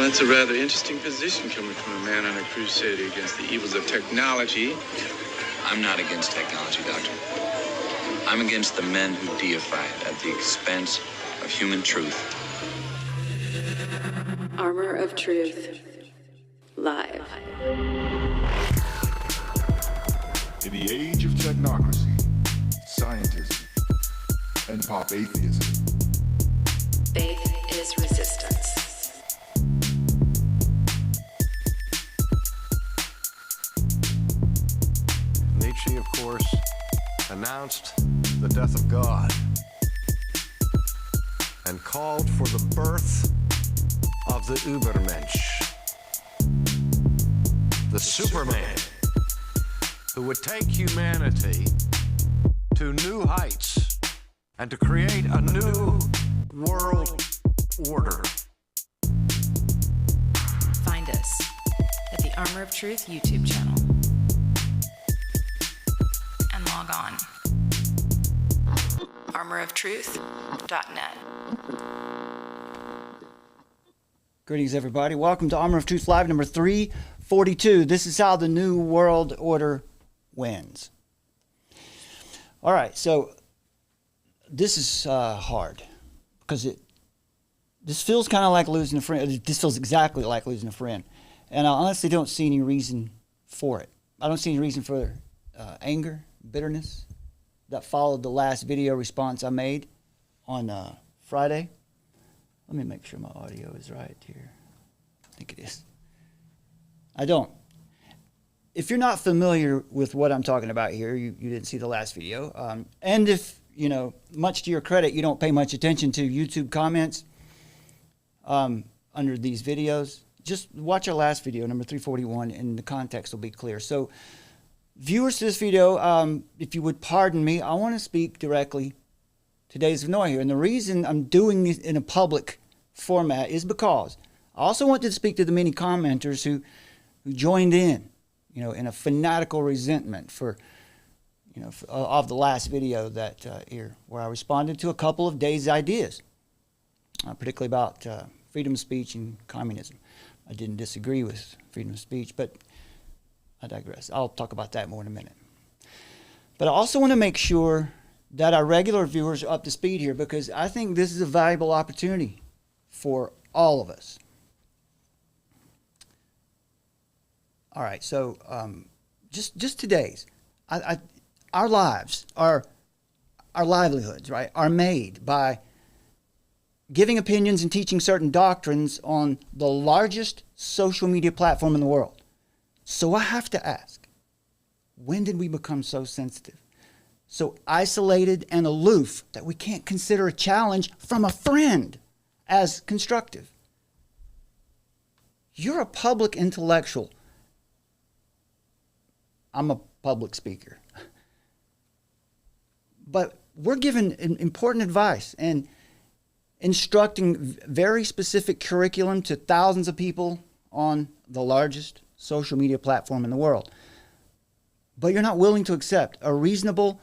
That's a rather interesting position coming from a man on a crusade against the evils of technology. I'm not against technology, Doctor. I'm against the men who deify it at the expense of human truth. Armor of Truth, live. In the age of technocracy, scientism, and pop atheism, Faith is resistance. Nietzsche, of course, announced the death of God and called for the birth of the Übermensch, the Superman, who would take humanity to new heights and to create a new world order. Find us at the Armor of Truth YouTube channel and log on armoroftruth.net. Greetings, everybody. Welcome to Armor of Truth Live number 342. This is how the New World Order wins. All right, so this is hard because this feels kind of like losing a friend. This feels exactly like losing a friend. And I honestly don't see any reason for it. I don't see any reason for anger, bitterness that followed the last video response I made on Friday. Let me make sure my audio is right here. I think it is. I don't. If you're not familiar with what I'm talking about here, you didn't see the last video. And if, you know, much to your credit, you don't pay much attention to YouTube comments under these videos, just watch our last video, number 341, and the context will be clear. So, viewers to this video, if you would pardon me, I want to speak directly to Days of Noah here. And the reason I'm doing this in a public format is because I also want to speak to the many commenters who joined in, you know, in a fanatical resentment for, you know, of the last video that here, where I responded to a couple of Days' ideas, particularly about freedom of speech and communism. I didn't disagree with freedom of speech, but I digress. I'll talk about that more in a minute. But I also want to make sure that our regular viewers are up to speed here, because I think this is a valuable opportunity for all of us. All right, so just today's, our lives, our livelihoods, right, are made by giving opinions and teaching certain doctrines on the largest social media platform in the world. So I have to ask, when did we become so sensitive, so isolated and aloof that we can't consider a challenge from a friend as constructive? You're a public intellectual. I'm a public speaker. But we're given important advice and instructing very specific curriculum to thousands of people on the largest social media platform in the world. But you're not willing to accept a reasonable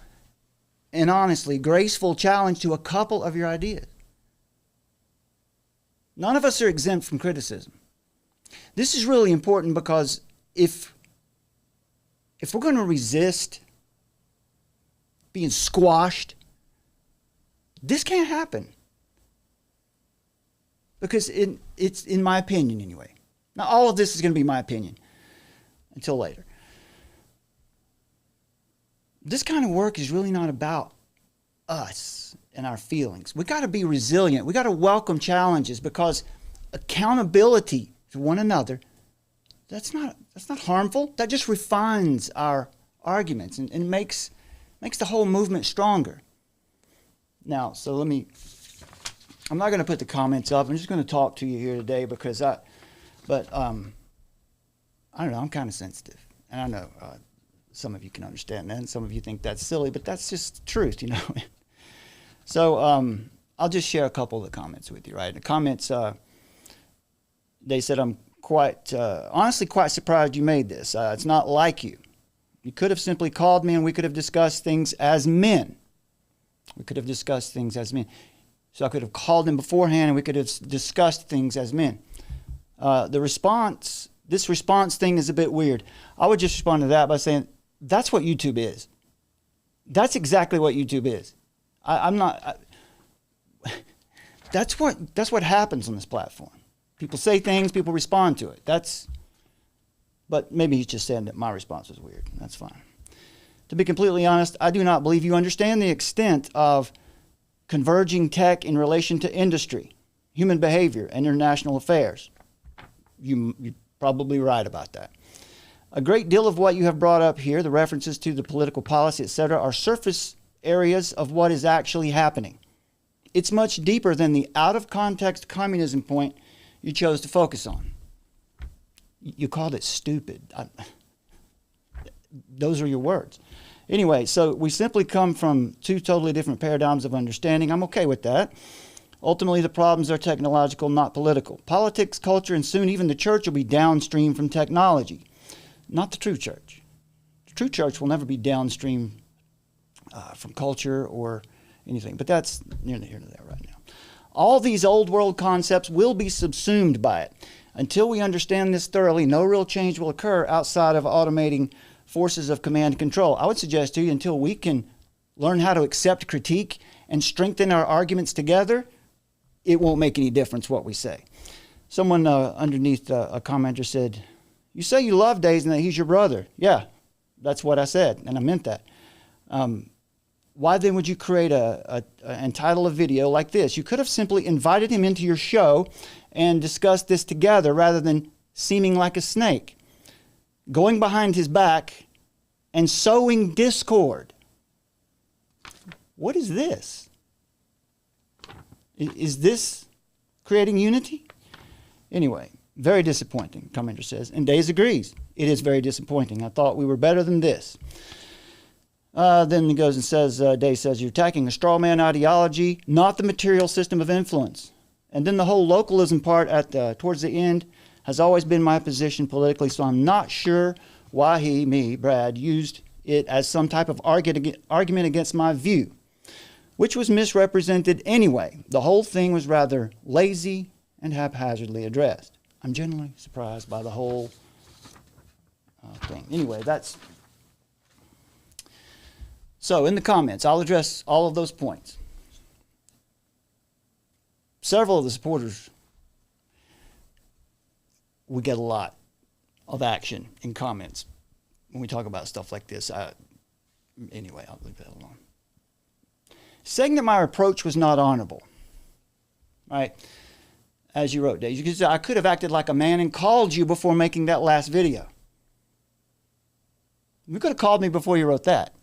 and honestly graceful challenge to a couple of your ideas. None of us are exempt from criticism. This is really important because if we're going to resist being squashed, this can't happen. Because it's in my opinion anyway. Now, all of this is going to be my opinion until later. This kind of work is really not about us and our feelings. We got to be resilient. We got to welcome challenges, because accountability to one another, that's not harmful. That just refines our arguments and makes the whole movement stronger. Now, so I'm not going to put the comments up. I'm just going to talk to you here today because I don't know, I'm kind of sensitive. And I know some of you can understand that, and some of you think that's silly, but that's just truth, you know. So I'll just share a couple of the comments with you, right? The comments, they said, I'm honestly quite surprised you made this. It's not like you. You could have simply called me and we could have discussed things as men. So I could have called him beforehand and we could have discussed things as men. This response thing is a bit weird. I would just respond to that by saying, that's what YouTube is. That's exactly what YouTube is. That's what happens on this platform. People say things, people respond to it. But maybe he's just saying that my response was weird. That's fine. To be completely honest, I do not believe you understand the extent of converging tech in relation to industry, human behavior, and international affairs. You're probably right about that. A great deal of what you have brought up here, the references to the political policy, etc., are surface areas of what is actually happening. It's much deeper than the out-of-context communism point you chose to focus on. You called it stupid. Those are your words. Anyway, so we simply come from two totally different paradigms of understanding. I'm okay with that. Ultimately, the problems are technological, not political. Politics, culture, and soon even the church will be downstream from technology. Not the true church. The true church will never be downstream from culture or anything. But that's neither here nor there right now. All these old world concepts will be subsumed by it. Until we understand this thoroughly, no real change will occur outside of automating forces of command and control. I would suggest to you, until we can learn how to accept critique and strengthen our arguments together, it won't make any difference what we say. Someone underneath a commenter said, "You say you love Days and that he's your brother." Yeah, that's what I said, and I meant that. Why then would you create and title a video like this? You could have simply invited him into your show and discussed this together rather than seeming like a snake, going behind his back and sowing discord. What is this? Is this creating unity? Anyway, very disappointing, commenter says. And Days agrees. It is very disappointing. I thought we were better than this. Then he goes and says, Days says, you're attacking a straw man ideology, not the material system of influence. And then the whole localism part towards the end has always been my position politically, so I'm not sure why Brad, used it as some type of argument against my view, which was misrepresented anyway. The whole thing was rather lazy and haphazardly addressed. I'm generally surprised by the whole thing. Anyway, that's... So in the comments, I'll address all of those points. Several of the supporters, we get a lot of action in comments when we talk about stuff like this. Anyway, I'll leave that alone. Saying that my approach was not honorable, right? As you wrote, Dave, you could say, I could have acted like a man and called you before making that last video. You could have called me before you wrote that.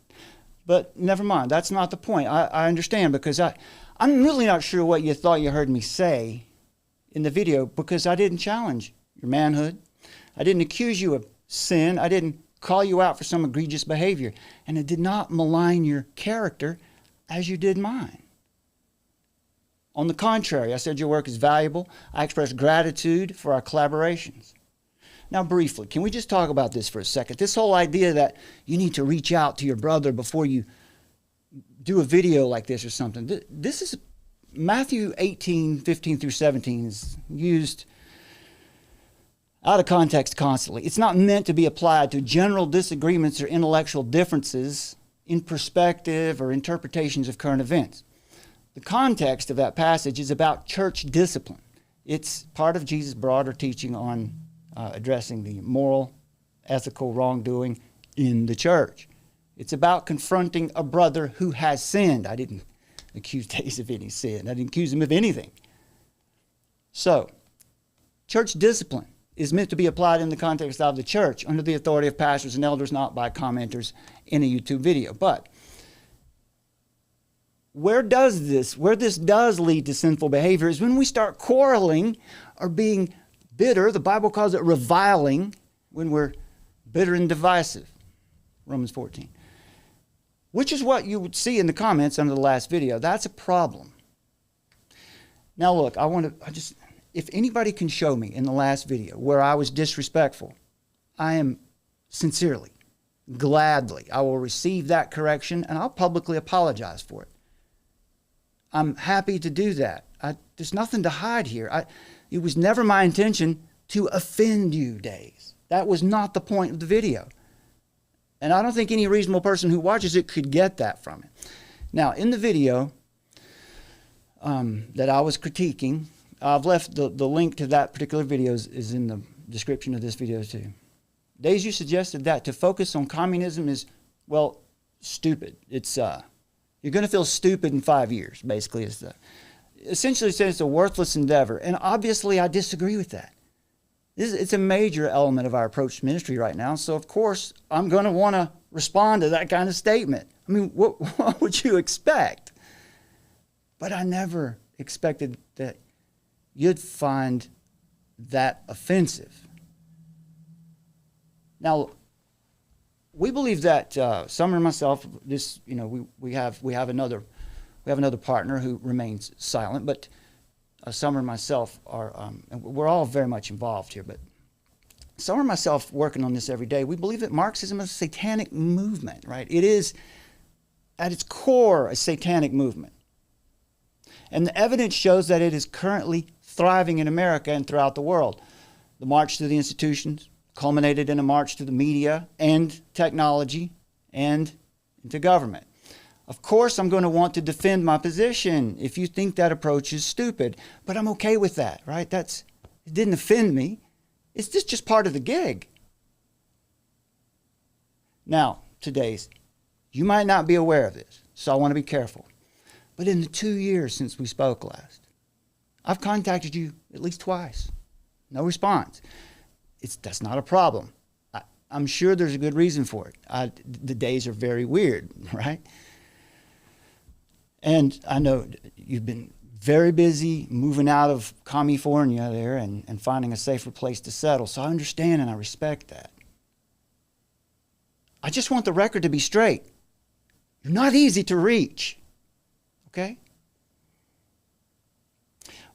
But never mind, that's not the point. I understand, because I'm really not sure what you thought you heard me say in the video, because I didn't challenge your manhood. I didn't accuse you of sin. I didn't call you out for some egregious behavior. And I did not malign your character as you did mine. On the contrary, I said your work is valuable. I expressed gratitude for our collaborations. Now, briefly, can we just talk about this for a second? This whole idea that you need to reach out to your brother before you do a video like this or something. This is Matthew 18:15 through 17 is used out of context constantly. It's not meant to be applied to general disagreements or intellectual differences in perspective or interpretations of current events. The context of that passage is about church discipline. It's part of Jesus' broader teaching on addressing the moral, ethical wrongdoing in the church. It's about confronting a brother who has sinned. I didn't accuse Days of any sin. I didn't accuse him of anything. So, church discipline is meant to be applied in the context of the church under the authority of pastors and elders, not by commenters in a YouTube video. But where this does lead to sinful behavior is when we start quarreling or being bitter. The Bible calls it reviling, when we're bitter and divisive. Romans 14. Which is what you would see in the comments under the last video. That's a problem. Now look, if anybody can show me in the last video where I was disrespectful, I am sincerely, gladly, I will receive that correction and I'll publicly apologize for it. I'm happy to do that. There's nothing to hide here. It was never my intention to offend you, Days. That was not the point of the video. And I don't think any reasonable person who watches it could get that from it. Now, in the video that I was critiquing, I've left the link to that particular video is in the description of this video too. Days, you suggested that to focus on communism is, well, stupid. It's you're going to feel stupid in 5 years, basically. Essentially said it's a worthless endeavor. And obviously I disagree with that. It's a major element of our approach to ministry right now. So, of course, I'm going to want to respond to that kind of statement. I mean, what would you expect? But I never expected that you'd find that offensive. Now, we believe that Summer and myself, we have another partner who remains silent, but Summer and myself are, and we're all very much involved here, but Summer and myself working on this every day, we believe that Marxism is a satanic movement, right? It is, at its core, a satanic movement. And the evidence shows that it is currently thriving in America and throughout the world. The march to the institutions culminated in a march to the media and technology and into government. Of course, I'm going to want to defend my position if you think that approach is stupid, but I'm okay with that, right? It didn't offend me. It's just part of the gig. Now, today's, you might not be aware of this, so I want to be careful. But in the 2 years since we spoke last, I've contacted you at least twice. No response. That's not a problem. I'm sure there's a good reason for it. The days are very weird, right? And I know you've been very busy moving out of California there and finding a safer place to settle. So I understand and I respect that. I just want the record to be straight. You're not easy to reach, okay?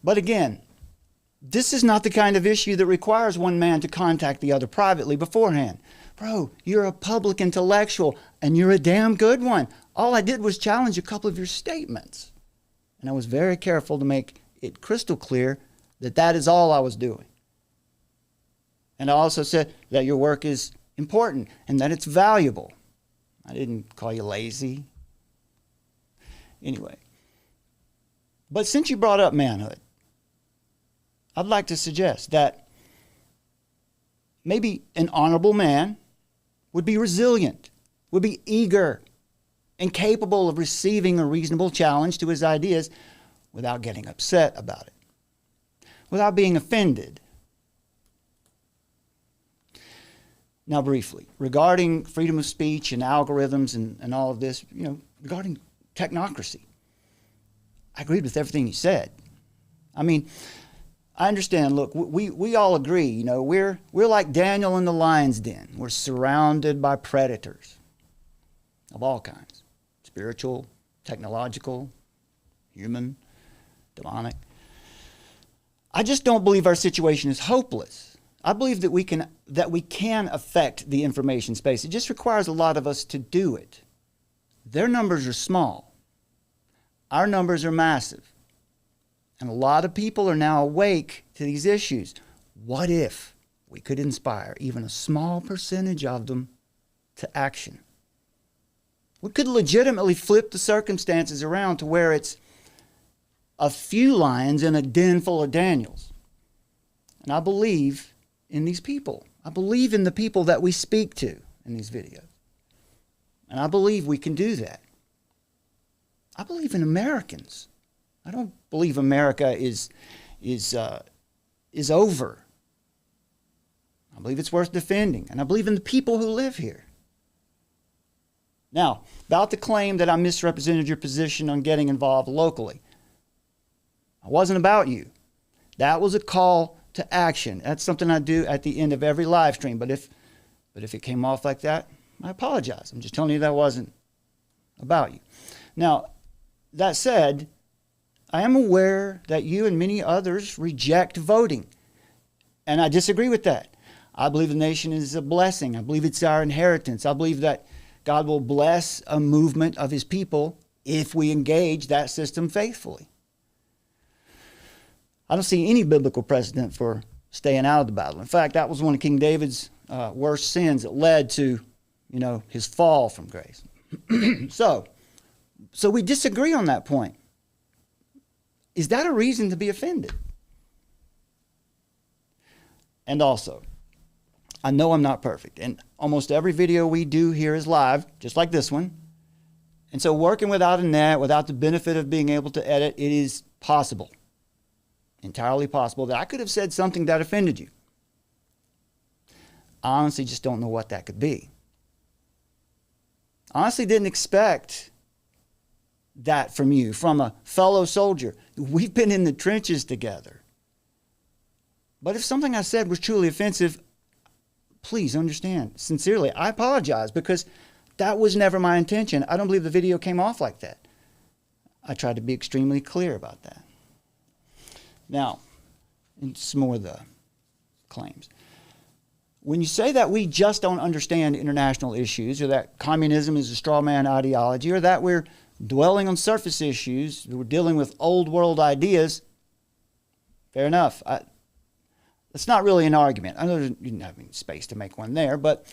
But again, this is not the kind of issue that requires one man to contact the other privately beforehand. Bro, you're a public intellectual, and you're a damn good one. All I did was challenge a couple of your statements. And I was very careful to make it crystal clear that that is all I was doing. And I also said that your work is important and that it's valuable. I didn't call you lazy. Anyway. But since you brought up manhood, I'd like to suggest that maybe an honorable man would be resilient, would be eager, and capable of receiving a reasonable challenge to his ideas without getting upset about it, without being offended. Now, briefly, regarding freedom of speech and algorithms and all of this, regarding technocracy, I agreed with everything you said. I mean, I understand, look, we all agree, we're like Daniel in the lion's den. We're surrounded by predators of all kinds, spiritual, technological, human, demonic. I just don't believe our situation is hopeless. I believe that we can affect the information space. It just requires a lot of us to do it. Their numbers are small. Our numbers are massive. And a lot of people are now awake to these issues. What if we could inspire even a small percentage of them to action? We could legitimately flip the circumstances around to where it's a few lions in a den full of Daniels. And I believe in these people. I believe in the people that we speak to in these videos. And I believe we can do that. I believe in Americans. I don't believe America is over. I believe it's worth defending, and I believe in the people who live here. Now, about the claim that I misrepresented your position on getting involved locally. It wasn't about you. That was a call to action. That's something I do at the end of every live stream. But if it came off like that, I apologize. I'm just telling you that wasn't about you. Now, that said, I am aware that you and many others reject voting, and I disagree with that. I believe the nation is a blessing. I believe it's our inheritance. I believe that God will bless a movement of his people if we engage that system faithfully. I don't see any biblical precedent for staying out of the battle. In fact, that was one of King David's worst sins that led to, his fall from grace. So we disagree on that point. Is that a reason to be offended? And also, I know I'm not perfect, and almost every video we do here is live, just like this one. And so working without a net, without the benefit of being able to edit, it is possible, entirely possible, that I could have said something that offended you. I honestly just don't know what that could be. Honestly didn't expect that from you, from a fellow soldier. We've been in the trenches together. But if something I said was truly offensive, please understand, sincerely, I apologize, because that was never my intention. I don't believe the video came off like that. I tried to be extremely clear about that. Now, and some more of the claims. When you say that we just don't understand international issues, or that communism is a straw man ideology, or that we're dwelling on surface issues, we're dealing with old world ideas, fair enough. It's not really an argument. I know you didn't have any space to make one there, but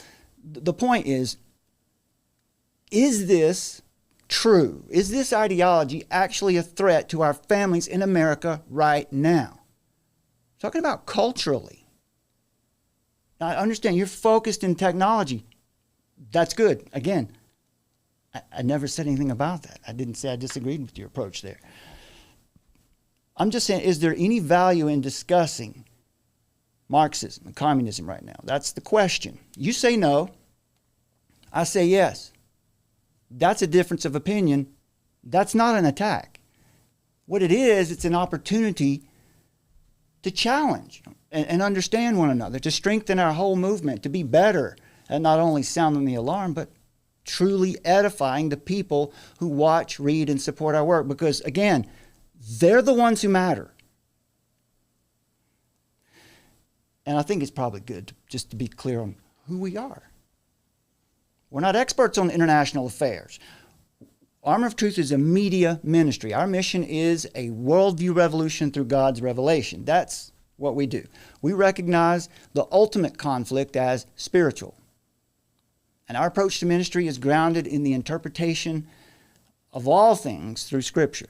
the point is this true? Is this ideology actually a threat to our families in America right now? I'm talking about culturally. Now, I understand you're focused in technology. That's good. Again, I never said anything about that. I didn't say I disagreed with your approach there. I'm just saying, is there any value in discussing Marxism and communism right now? That's the question. You say no. I say yes. That's a difference of opinion. That's not an attack. What it is, it's an opportunity to challenge and understand one another, to strengthen our whole movement, to be better at not only sounding the alarm, but truly edifying the people who watch, read, and support our work. Because, again, they're the ones who matter. And I think it's probably good just to be clear on who we are. We're not experts on international affairs. Armor of Truth is a media ministry. Our mission is a worldview revolution through God's revelation. That's what we do. We recognize the ultimate conflict as spiritual. And our approach to ministry is grounded in the interpretation of all things through Scripture,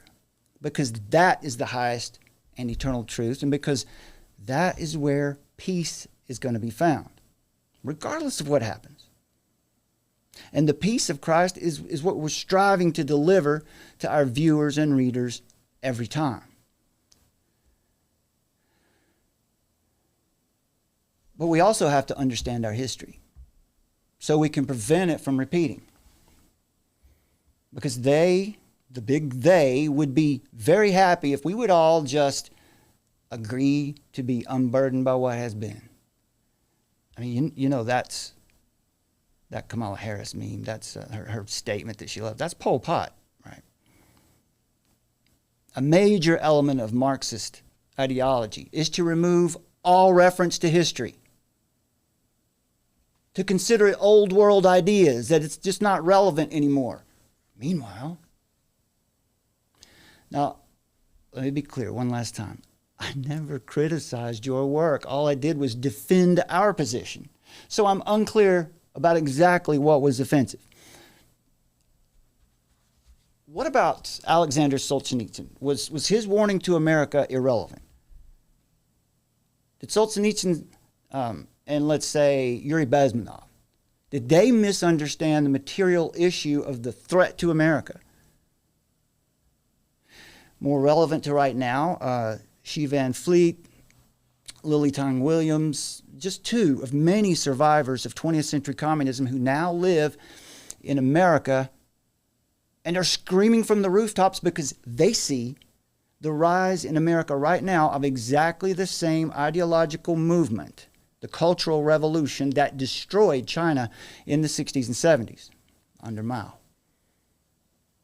because that is the highest and eternal truth, and because that is where peace is going to be found, regardless of what happens. And the peace of Christ is what we're striving to deliver to our viewers and readers every time. But we also have to understand our history so we can prevent it from repeating. Because the big they, would be very happy if we would all just agree to be unburdened by what has been. I mean, you know, that's that Kamala Harris meme. That's her statement that she loved. That's Pol Pot, right? A major element of Marxist ideology is to remove all reference to history, to consider it old world ideas, that it's just not relevant anymore. Meanwhile, now, let me be clear one last time. I never criticized your work. All I did was defend our position. So I'm unclear about exactly what was offensive. What about Alexander Solzhenitsyn? Was his warning to America irrelevant? Did Solzhenitsyn and let's say Yuri Bezmenov, did they misunderstand the material issue of the threat to America? More relevant to right now, Xi Van Fleet, Lily Tang Williams, just two of many survivors of 20th century communism who now live in America and are screaming from the rooftops because they see the rise in America right now of exactly the same ideological movement, the Cultural Revolution that destroyed China in the 60s and 70s under Mao.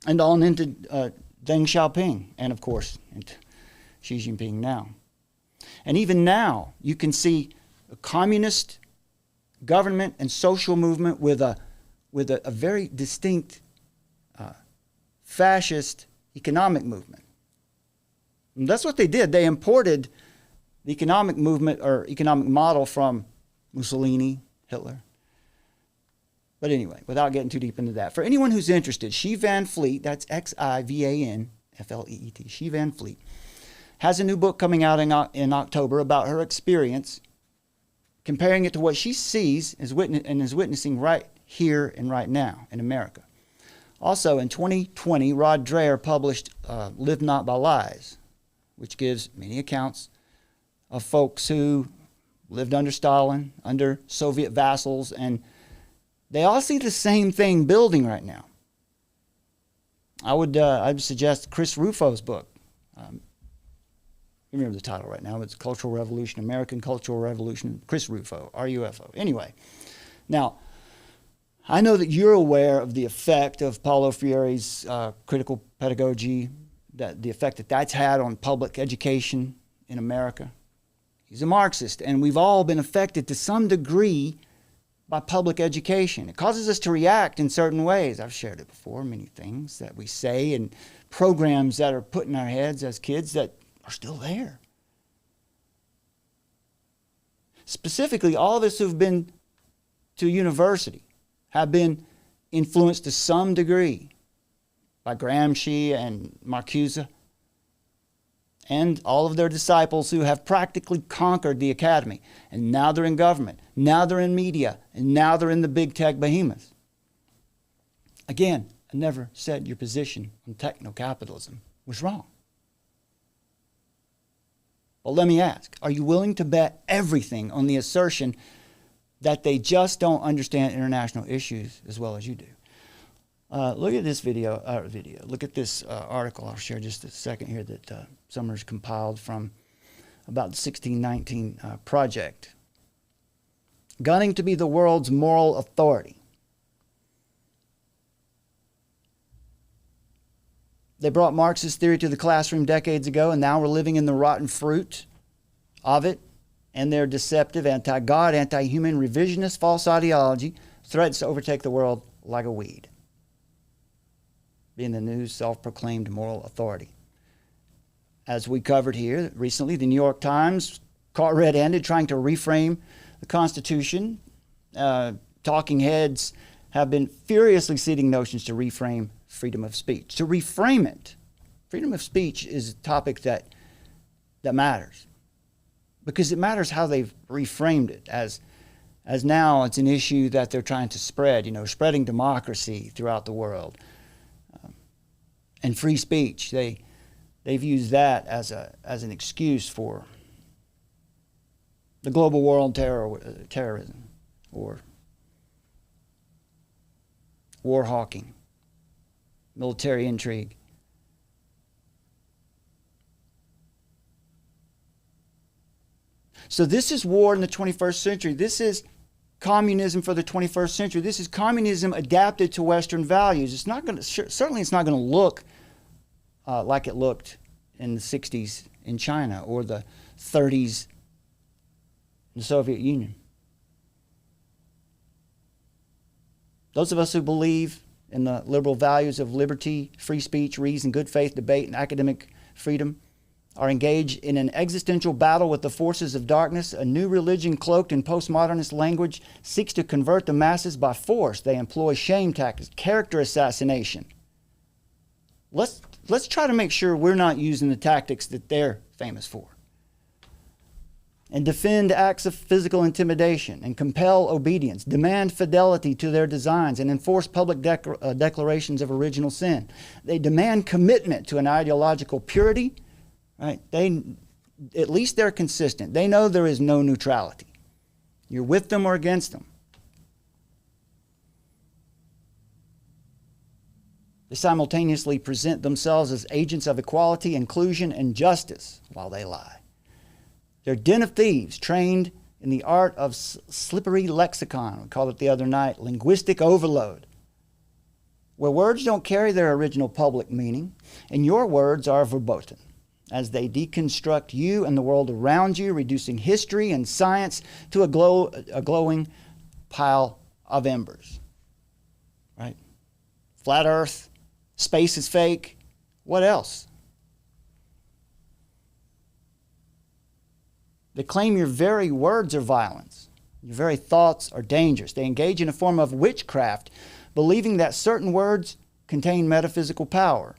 And on into Deng Xiaoping, and of course, into Xi Jinping now. And even now, you can see a communist government and social movement with a very distinct fascist economic movement. And that's what they did. They imported the economic movement or economic model from Mussolini, Hitler. But anyway, without getting too deep into that, for anyone who's interested, She Van Fleet, that's Xivanfleet, She Van Fleet, has a new book coming out in October about her experience, comparing it to what she sees and is witnessing right here and right now in America. Also, in 2020, Rod Dreher published Live Not by Lies, which gives many accounts of folks who lived under Stalin, under Soviet vassals, and they all see the same thing building right now. I'd suggest Chris Rufo's book. I remember the title right now. It's Cultural Revolution, American Cultural Revolution. Chris Rufo, R-U-F-O. Anyway, now, I know that you're aware of the effect of Paulo Freire's critical pedagogy, the effect that that's had on public education in America. He's a Marxist, and we've all been affected to some degree by public education. It causes us to react in certain ways. I've shared it before, many things that we say and programs that are put in our heads as kids that are still there. Specifically, all of us who've been to university have been influenced to some degree by Gramsci and Marcuse and all of their disciples who have practically conquered the academy. And now they're in government, now they're in media, and now they're in the big tech behemoths. Again, I never said your position on techno-capitalism was wrong. But let me ask, are you willing to bet everything on the assertion that they just don't understand international issues as well as you do? Look at this Look at this article I'll share just a second here that Summers compiled from about the 1619 project. Gunning to be the world's moral authority. They brought Marxist theory to the classroom decades ago, and now we're living in the rotten fruit of it, and their deceptive, anti-God, anti-human, revisionist, false ideology threatens to overtake the world like a weed, being the new self-proclaimed moral authority. As we covered here recently, the New York Times caught red-handed trying to reframe the Constitution. Talking heads have been furiously seeding notions to reframe freedom of speech. To reframe it, freedom of speech is a topic that matters, because it matters how they've reframed it. As now it's an issue that they're trying to spread, spreading democracy throughout the world. And free speech, they've used that as an excuse for the global war on terrorism or war hawking, military intrigue. So this is war in the 21st century. This is communism for the 21st century. This is communism adapted to Western values. Certainly it's not going to look like it looked in the 60s in China or the 30s in the Soviet Union. Those of us who believe in the liberal values of liberty, free speech, reason, good faith, debate, and academic freedom are engaged in an existential battle with the forces of darkness. A new religion cloaked in postmodernist language seeks to convert the masses by force. They employ shame tactics, character assassination. Let's try to make sure we're not using the tactics that they're famous for. And defend acts of physical intimidation and compel obedience, demand fidelity to their designs, and enforce public declarations of original sin. They demand commitment to an ideological purity. Right? At least they're consistent. They know there is no neutrality. You're with them or against them. They simultaneously present themselves as agents of equality, inclusion, and justice while they lie. They're den of thieves trained in the art of slippery lexicon. We called it the other night, linguistic overload, where words don't carry their original public meaning, and your words are verboten, as they deconstruct you and the world around you, reducing history and science to a glowing pile of embers. Right? Flat Earth, space is fake. What else? They claim your very words are violence. Your very thoughts are dangerous. They engage in a form of witchcraft, believing that certain words contain metaphysical power.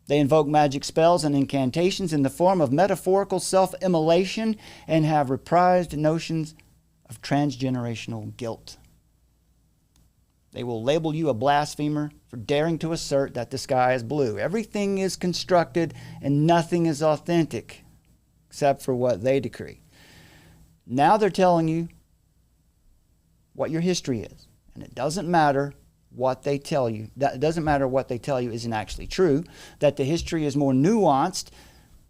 They invoke magic spells and incantations in the form of metaphorical self-immolation and have reprised notions of transgenerational guilt. They will label you a blasphemer for daring to assert that the sky is blue. Everything is constructed and nothing is authentic except for what they decree. Now they're telling you what your history is. And it doesn't matter what they tell you. It doesn't matter what they tell you isn't actually true, that the history is more nuanced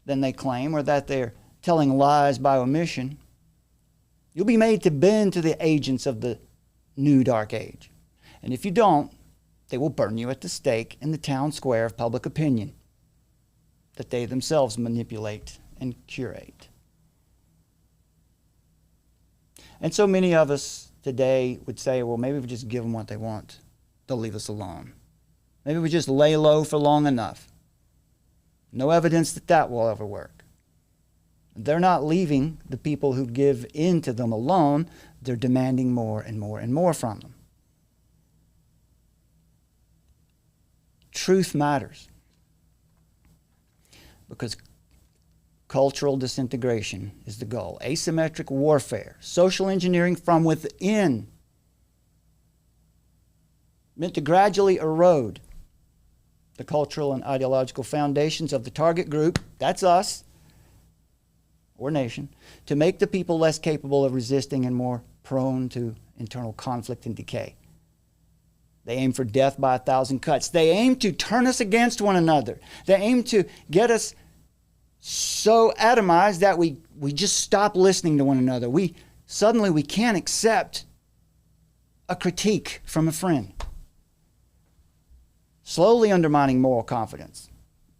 than they claim, or that they're telling lies by omission. You'll be made to bend to the agents of the new dark age. And if you don't, they will burn you at the stake in the town square of public opinion that they themselves manipulate and curate. And so many of us today would say, well, maybe if we just give them what they want, they'll leave us alone. Maybe we just lay low for long enough. No evidence that that will ever work. They're not leaving the people who give in to them alone. They're demanding more and more and more from them. Truth matters because cultural disintegration is the goal. Asymmetric warfare, social engineering from within, meant to gradually erode the cultural and ideological foundations of the target group, that's us, or nation, to make the people less capable of resisting and more prone to internal conflict and decay. They aim for death by 1,000 cuts. They aim to turn us against one another. They aim to get us so atomized that we just stop listening to one another. Suddenly we can't accept a critique from a friend. Slowly undermining moral confidence,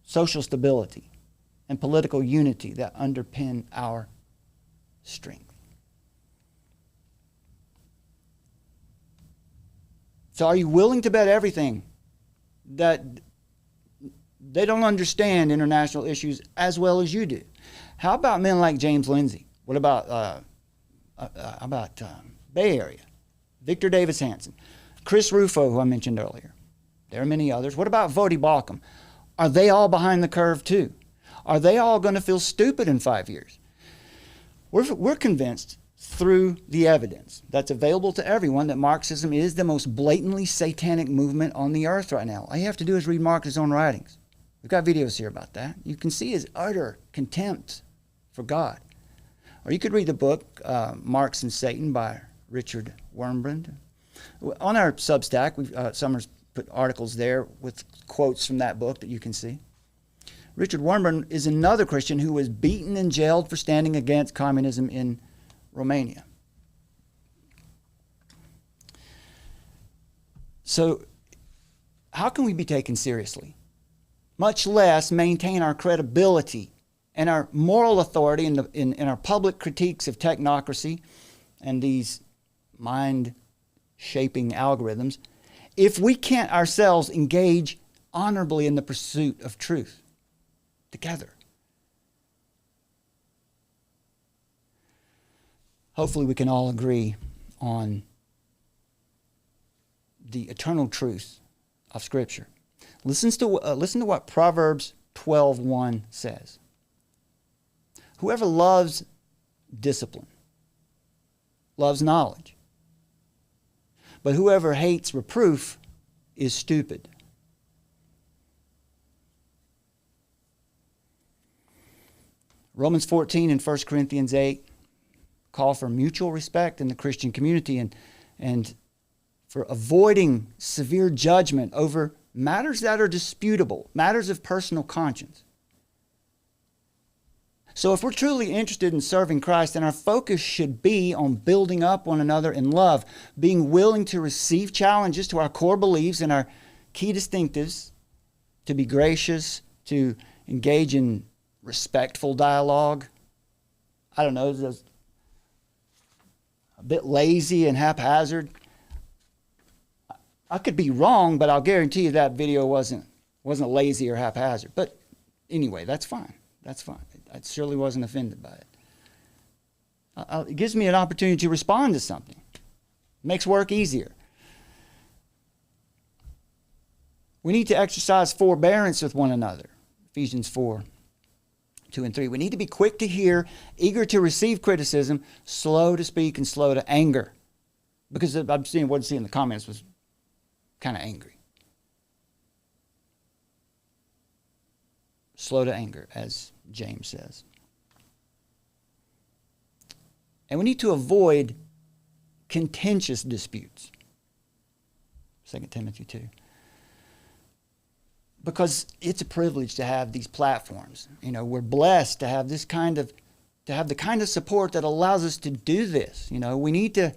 social stability, and political unity that underpin our strength. So are you willing to bet everything that they don't understand international issues as well as you do? How about men like James Lindsay? What about Bay Area? Victor Davis Hanson, Chris Rufo, who I mentioned earlier. There are many others. What about Vodi Balcom? Are they all behind the curve too? Are they all going to feel stupid in 5 years? We're convinced through the evidence that's available to everyone that Marxism is the most blatantly satanic movement on the earth right now. All you have to do is read Marx's own writings. We've got videos here about that. You can see his utter contempt for God. Or you could read the book, Marx and Satan by Richard Wurmbrand. On our Substack, Summers put articles there with quotes from that book that you can see. Richard Wurmbrand is another Christian who was beaten and jailed for standing against communism in Romania. So, how can we be taken seriously? Much less maintain our credibility and our moral authority in our public critiques of technocracy and these mind-shaping algorithms if we can't ourselves engage honorably in the pursuit of truth together. Hopefully we can all agree on the eternal truth of Scripture. Listen to what Proverbs 12:1 says. Whoever loves discipline loves knowledge, but whoever hates reproof is stupid. Romans 14 and 1 Corinthians 8 call for mutual respect in the Christian community and for avoiding severe judgment over matters that are disputable, matters of personal conscience. So if we're truly interested in serving Christ, then our focus should be on building up one another in love, being willing to receive challenges to our core beliefs and our key distinctives, to be gracious, to engage in respectful dialogue. I don't know, just a bit lazy and haphazard. I could be wrong, but I'll guarantee you that video wasn't lazy or haphazard. But anyway, that's fine. That's fine. I surely wasn't offended by it. It gives me an opportunity to respond to something. Makes work easier. We need to exercise forbearance with one another. Ephesians 4:2-3. We need to be quick to hear, eager to receive criticism, slow to speak, and slow to anger. Because I'm seeing what I see in the comments was kind of angry. Slow to anger, as James says. And we need to avoid contentious disputes. 2 Timothy 2. Because it's a privilege to have these platforms. You know, we're blessed to have the kind of support that allows us to do this. You know, we need to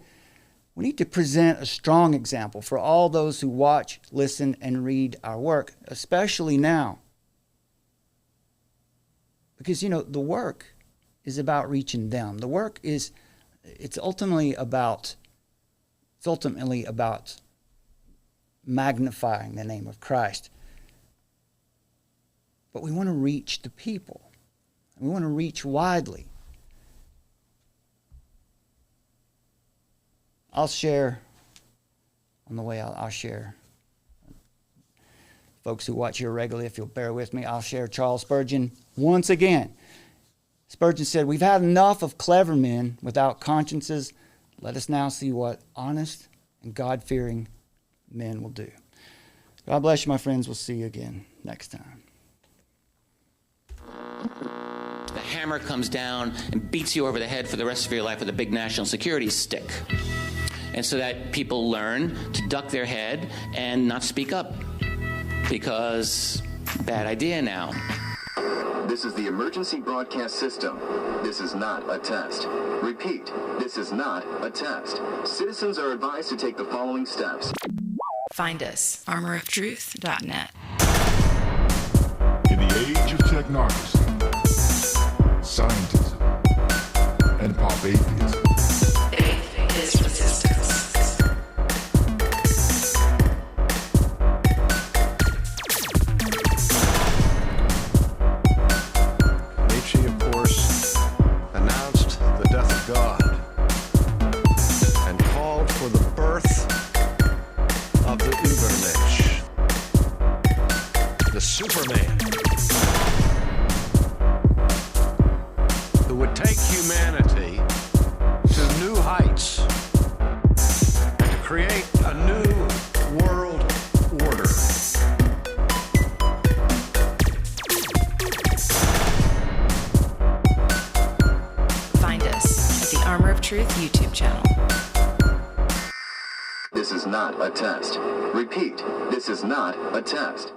present a strong example for all those who watch, listen, and read our work, especially now. Because, you know, the work is about reaching them. The work is, it's ultimately about magnifying the name of Christ. But we want to reach the people. We want to reach widely. I'll share, on the way I'll share, folks who watch here regularly, if you'll bear with me, I'll share Charles Spurgeon once again. Spurgeon said, "We've had enough of clever men without consciences. Let us now see what honest and God-fearing men will do." God bless you, my friends. We'll see you again next time. The hammer comes down and beats you over the head for the rest of your life with a big national security stick. And so that people learn to duck their head and not speak up. Because bad idea now. This is the emergency broadcast system. This is not a test. Repeat, this is not a test. Citizens are advised to take the following steps. Find us, armoroftruth.net. In the age of technocracy, scientism, and pop atheism, Faith is resistance. Nietzsche, of course, announced the death of God and called for the birth of the Übermensch, the Superman, who would take humanity to new heights and to create a new world order. Find us at the Armor of Truth YouTube channel. This is not a test. Repeat, this is not a test.